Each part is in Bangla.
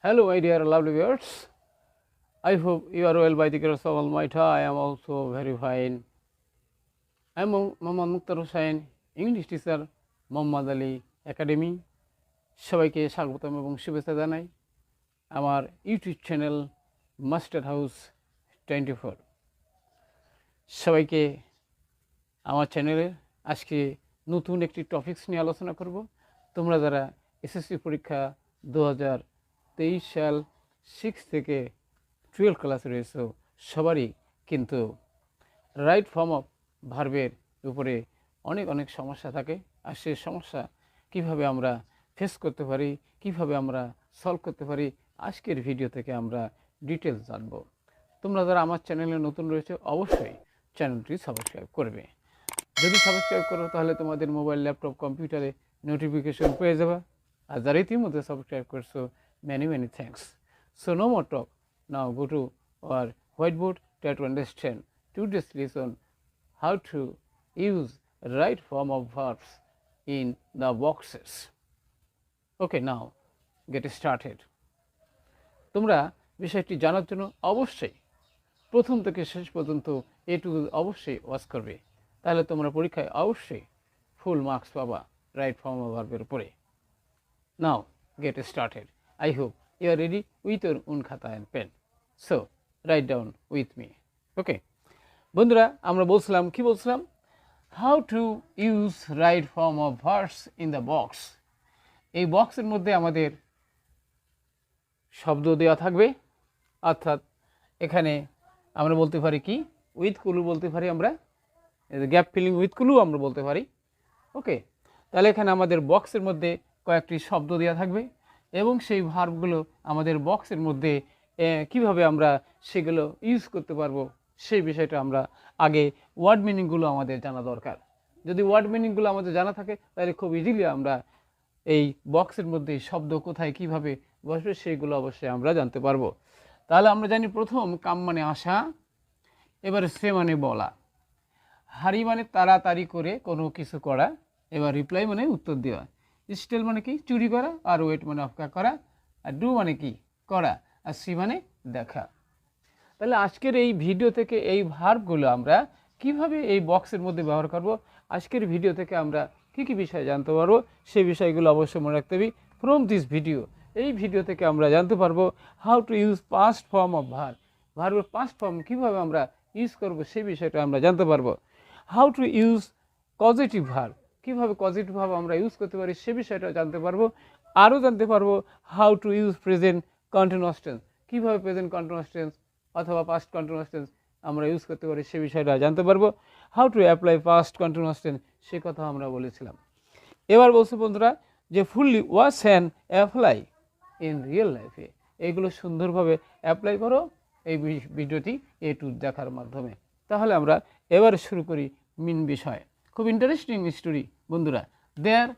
Hello, my dear lovely viewers. I hope you are well by the grace of Almighty. I am also very fine. I am Mohammad Mukhtar Hussain, English teacher, Mohammad Ali Academy. সবাইকে স্বাগতম এবং শুভেচ্ছা জানাই আমার ইউটিউব চ্যানেল মাস্টার হাউস 24। সবাইকে আমার চ্যানেলে আজকে নতুন একটি টপিকস নিয়ে আলোচনা করব। তোমরা যারা এসএসসি পরীক্ষা 2023 সাল 6 থেকে 12 ক্লাসে রয়েছে সবারই কিন্তু রাইট ফর্ম অফ ভার্বের উপরে অনেক সমস্যা থাকে। আর সেই সমস্যা কিভাবে আমরা ফেস করতে পারি, কিভাবে আমরা সলভ করতে পারি, আজকের ভিডিও থেকে আমরা ডিটেলস জানব। তোমরা যারা আমার চ্যানেলে নতুন রয়েছে অবশ্যই চ্যানেলটি সাবস্ক্রাইব করবে। যদি সাবস্ক্রাইব করো তাহলে তোমাদের মোবাইল, ল্যাপটপ, কম্পিউটারে নোটিফিকেশন পেয়ে যাবে। আর যারা ইতিমধ্যে সাবস্ক্রাইব করছো, many thanks. So no more talk. Now go to our whiteboard, try to understand today's lesson how to use right form of verbs in the boxes. Okay, now get started. তোমরা বিষয়টি জানার জন্য অবশ্যই প্রথম থেকে শেষ পর্যন্ত এটুকু অবশ্যই ওয়াচ করবে, তাহলে তোমরা পরীক্ষায় অবশ্যই ফুল মার্কস পাবা রাইট ফর্ম অফ ভার্বের উপরে। Now get started. I hope you are ready with your own khata and pen. So write down with me. Okay, বন্ধুরা আমরা বলছিলাম কি বলছিলাম, how to use right form of verbs in the box. এই বক্সের মধ্যে আমাদের শব্দ দেওয়া থাকবে, অর্থাৎ এখানে আমরা বলতে পারি কি উইথ ক্লু বলতে পারি, আমরা গ্যাপ ফিলিং উইথ ক্লু আমরা বলতে পারি। ওকে, তাহলে এখানে আমাদের বক্সের মধ্যে কয়েকটি শব্দ দেওয়া থাকবে এবং সেই ভার্বগুলো আমাদের বক্সের মধ্যে কিভাবে আমরা সেগুলো ইউজ করতে পারবো সেই বিষয়টা আমরা আগে ওয়ার্ড মিনিংগুলো আমাদের জানা দরকার। যদি ওয়ার্ড মিনিংগুলো আমাদের জানা থাকে তাহলে খুব ইজিলি আমরা এই বক্সের মধ্যে শব্দ কোথায় কিভাবে বসবে সেইগুলো অবশ্যই আমরা জানতে পারবো। তাহলে আমরা জানি প্রথম কাম মানে আসা, এবারে সে মানে বলা, হারি মানে তাড়াতাড়ি করে কোনো কিছু করা, এবার রিপ্লাই মানে উত্তর দেওয়া, স্টেল মানে কি চুরি করা, আর ওয়েট মানে অপেক্ষা করা, আর ডু মানে কি করা, আর সি মানে দেখা। তাহলে আজকের এই ভিডিও থেকে এই ভার্বগুলো আমরা কিভাবে এই বক্সের মধ্যে ব্যবহার করব, আজকের ভিডিও থেকে আমরা কী কী বিষয় জানতে পারবো সেই বিষয়গুলো অবশ্যই মনে রাখতে হবে। ফ্রম দিস ভিডিও, এই ভিডিও থেকে আমরা জানতে পারবো how to use past form of verb, ভার্বের পাস্ট ফর্ম কীভাবে আমরা ইউজ করব সেই বিষয়টা আমরা জানতে পারবো। How to use positive verb, কীভাবে পজিটিভ ভার্ব আমরা ইউজ করতে পারি সে বিষয়টা জানতে পারবো। আরও জানতে পারবো how to use present continuous tense, কীভাবে প্রেজেন্ট কন্টিনিউয়াস টেন্স অথবা পাস্ট কন্টিনিউয়াস টেন্স আমরা ইউজ করতে পারি সে বিষয়টা জানতে পারবো। How to apply past continuous tense সে কথা আমরা বলেছিলাম। এবার বলছি বন্ধুরা যে fully watch and apply in real লাইফে, এইগুলো সুন্দরভাবে অ্যাপ্লাই করো এই ভিডিওটি টু দেখার মাধ্যমে। তাহলে আমরা এবার শুরু করি মেন বিষয়। খুব ইন্টারেস্টিং স্টোরি বন্ধুরা। There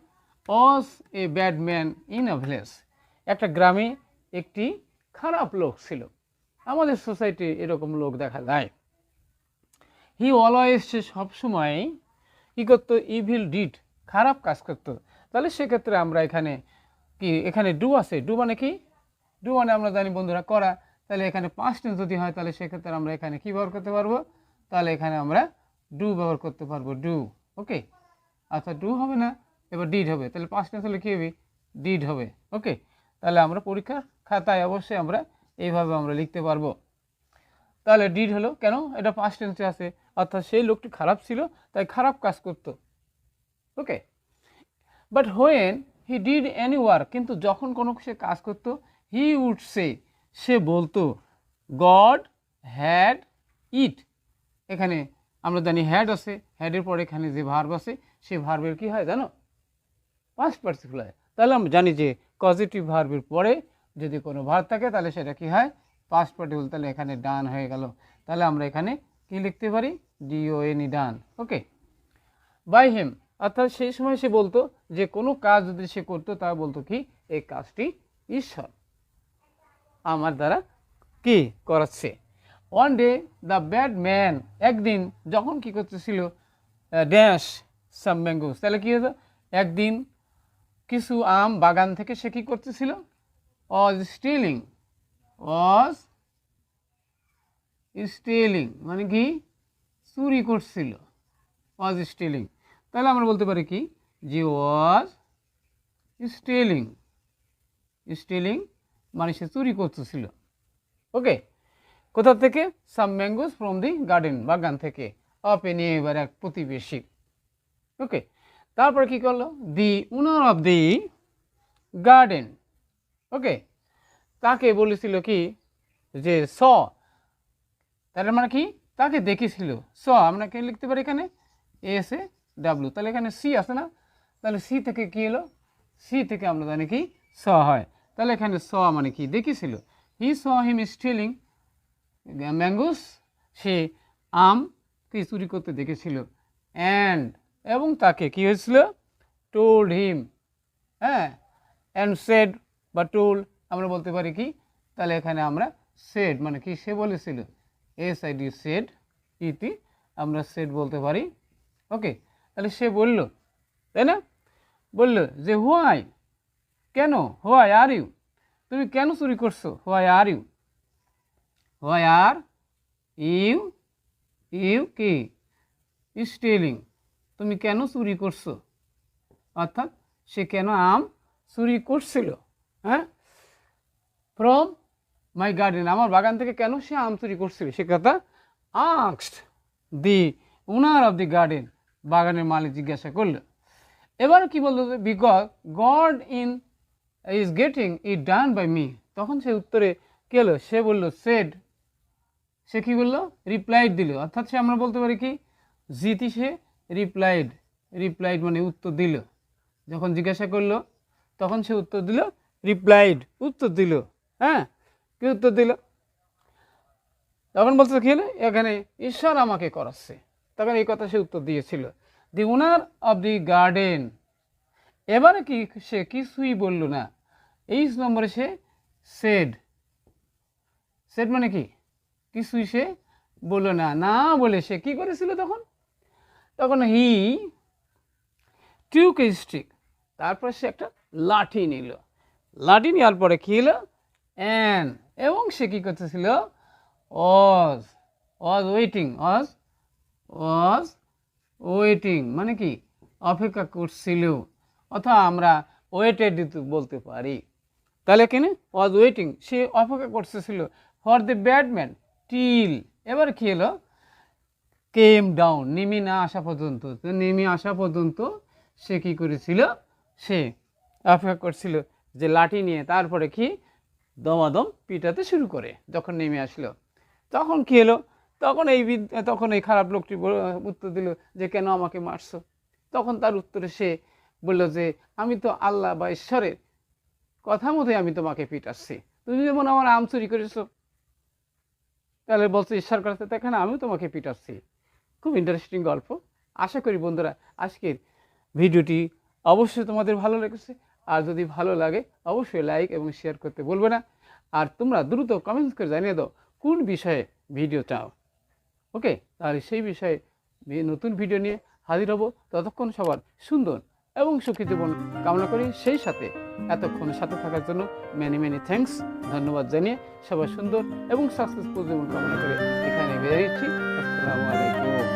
was a bad man in a village, একটা গ্রামে একটি খারাপ লোক ছিল। আমাদের সোসাইটি এরকম লোক দেখা যায়। হি অলওয়েজ, সে সবসময় কী করতো, ইভিল ডিড, খারাপ কাজ করতো। তাহলে সেক্ষেত্রে আমরা এখানে কি, এখানে ডু আছে, ডু মানে কি, ডু মানে আমরা জানি বন্ধুরা করা। তাহলে এখানে পাস্ট টেন্স যদি হয় তাহলে সেক্ষেত্রে আমরা এখানে কী ব্যবহার করতে পারবো, তাহলে এখানে আমরা ডু ব্যবহার করতে পারবো, ডু। ওকে, আচ্ছা ডু হবে না, এবার ডিড হবে। তাহলে পাস্ট টেন্স হলে কী হবে, ডিড হবে। ওকে, তাহলে আমরা পরীক্ষার খাতায় অবশ্যই আমরা এইভাবে আমরা লিখতে পারবো। তাহলে ডিড হলো কেন, এটা পাস্ট টেন্সে আছে, অর্থাৎ সেই লোকটি খারাপ ছিল তাই খারাপ কাজ করতো। Okay, but when he did any work, কিন্তু যখন কোনো সে কাজ করতো, হি উড সে, সে বলতো গড হ্যাড ইট। এখানে আমরা জানি হ্যাড আছে, হ্যাডের পরে এখানে যে ভার্ব আছে সেই ভার্বের কী হয় জানো, পাস্ট পার্টিসিপল হয়। তাহলে আমরা জানি যে পজিটিভ ভার্বের পরে যদি কোনো ভার্ব থাকে তাহলে সেটা কী হয়, পাস্ট পার্টিসিপল। তাহলে এখানে ডান হয়ে গেল। তাহলে আমরা এখানে কি লিখতে পারি, ডিওএনই, ডান। ওকে, বাই হিম, অর্থাৎ সেই সময় সে বলতো যে কোনো কাজ যদি সে করতো তা বলতো কি, এই কাজটি ঈশ্বর আমার দ্বারা কি করাচ্ছে। One day the bad man, একদিন যখন কি করতেছিল, ড্যাশ সাম ম্যাঙ্গোস, তাহলে কী হতো, একদিন কিছু আম বাগান থেকে সে কী করতেছিল, was stealing মানে কি চুরি করছিল, was stealing। তাহলে আমরা বলতে পারি কি যে was stealing মানে সে চুরি করতেছিল। ওকে, কোথা থেকে? সাম ম্যাঙ্গোস ফ্রম দি গার্ডেন, বাগান থেকে, অফ এ নেইবার, এক প্রতিবেশী। ওকে, তারপর কি করলো? দি ওনার অফ দি গার্ডেন, ওকে, তাকে বলেছিল কি যে স, তার মানে কি তাকে দেখেছিল। স আমরা কি লিখতে পারি এখানে? এস এ ডাব্লিউ, তাহলে এখানে সি আছে না, তাহলে সি থেকে কি এলো? সি থেকে আমরা জানি কি স হয়, তাহলে এখানে স মানে কি দেখেছিল। হি স হিম স্টিলিং ম্যাঙ্গোস, সে আম কি চুরি করতে দেখেছিল। অ্যান্ড এবং তাকে কি হয়েছিল? টোল্ড হিম, হ্যাঁ, অ্যান্ড সেড বা টোল্ড আমরা বলতে পারি কি, তাহলে এখানে আমরা সেড মানে কি সে বলেছিল, এস আই ডি সেড, ইটি আমরা সেড বলতে পারি। ওকে, তাহলে সে বলল, তাই না, বলল যে হোয়াই, কেন, হোয়াই আর ইউ, তুমি কেন চুরি করছো, why are you, why are you, you কি স্টিলিং, তুমি কেন চুরি করছো, অর্থাৎ সে কেন আম চুরি করছিল, হ্যাঁ, ফ্রম মাই গার্ডেন, আমার বাগান থেকে কেন সে আম চুরি করছিল, সে কথা asked the owner of the garden, বাগানের মালিক জিজ্ঞাসা করলো। এবার কি বলতো? Because God in is getting it done by me, তখন সে উত্তরে কি হলো? সে বললো সেড, সে কি বললো? রিপ্লাইড দিল, অর্থাৎ সে আমরা বলতে পারি কি জিতি সে রিপ্লাইড, রিপ্লাইড মানে উত্তর দিল, যখন জিজ্ঞাসা করলো তখন সে উত্তর দিল, রিপ্লাইড উত্তর দিল, হ্যাঁ, কি উত্তর দিল? তখন বলছে কি হলো? এখানে ঈশ্বর আমাকে করাচ্ছে, তখন এই কথা সে উত্তর দিয়েছিল, দি ওনার অফ দি গার্ডেন। এবারে কি সে কিছুই বলল না, এই নম্বরে সে সেড, সেড মানে কি কিছুই সে বলল না, না বলে সে কি করেছিল তখন? তখন হি টুক এ স্টিক, তারপরে সে একটা লাঠি নিল, লাঠি নেওয়ার পরে কি হলো? অ্যান্ড এবং সে কি করতেছিল? ওয়াজ, ওয়াজ ওয়েটিং, ওয়াজ ওয়েটিং মানে কি অপেক্ষা করছিল, অথবা আমরা ওয়েটেড বলতে পারি। তাহলে কিনে ওয়াজ ওয়েটিং, সে অপেক্ষা করতেছিল ফর দ্য ব্যাটম্যান টিল, এবার কি হলো? কেম ডাউন, নেমে না আসা পর্যন্ত, তো নেমে আসা পর্যন্ত সে কি করেছিল? সে অপেক্ষা করছিল যে লাঠি নিয়ে, তারপরে কি দমাদম পিটাতে শুরু করে। যখন নেমে আসলো তখন কি হলো? তখন এই খারাপ লোকটি উত্তর দিল যে কেন আমাকে মারছো? তখন তার উত্তরে সে বলল যে আমি তো আল্লাহ বা ঈশ্বরের কথা মতো আমি তোমাকে পিটাচ্ছি, তুমি যেমন আমার আম চুরি করেছো, তাহলে বলছো ঈশ্বর কাছে, এখানে আমিও তোমাকে পিটাচ্ছি। খুব ইন্টারেস্টিং গল্প। আশা করি বন্ধুরা আজকের ভিডিওটি অবশ্যই তোমাদের ভালো লেগেছে, আর যদি ভালো লাগে অবশ্যই লাইক এবং শেয়ার করতে বলবে না, আর তোমরা দ্রুত কমেন্টস করে জানিয়ে দাও কোন বিষয়ে ভিডিও চাও। ওকে, তাহলে সেই বিষয়ে নতুন ভিডিও নিয়ে হাজির হব। ততক্ষণ সবার সুন্দর এবং সুখী জীবন কামনা করি, সেই সাথে এতক্ষণ সাথে থাকার জন্য মেনি মেনি থ্যাঙ্কস, ধন্যবাদ জানিয়ে সবার সুন্দর এবং সাকসেসফুল জীবন কামনা করে এখানে বেরিয়েছি। আসসালামু আলাইকুম।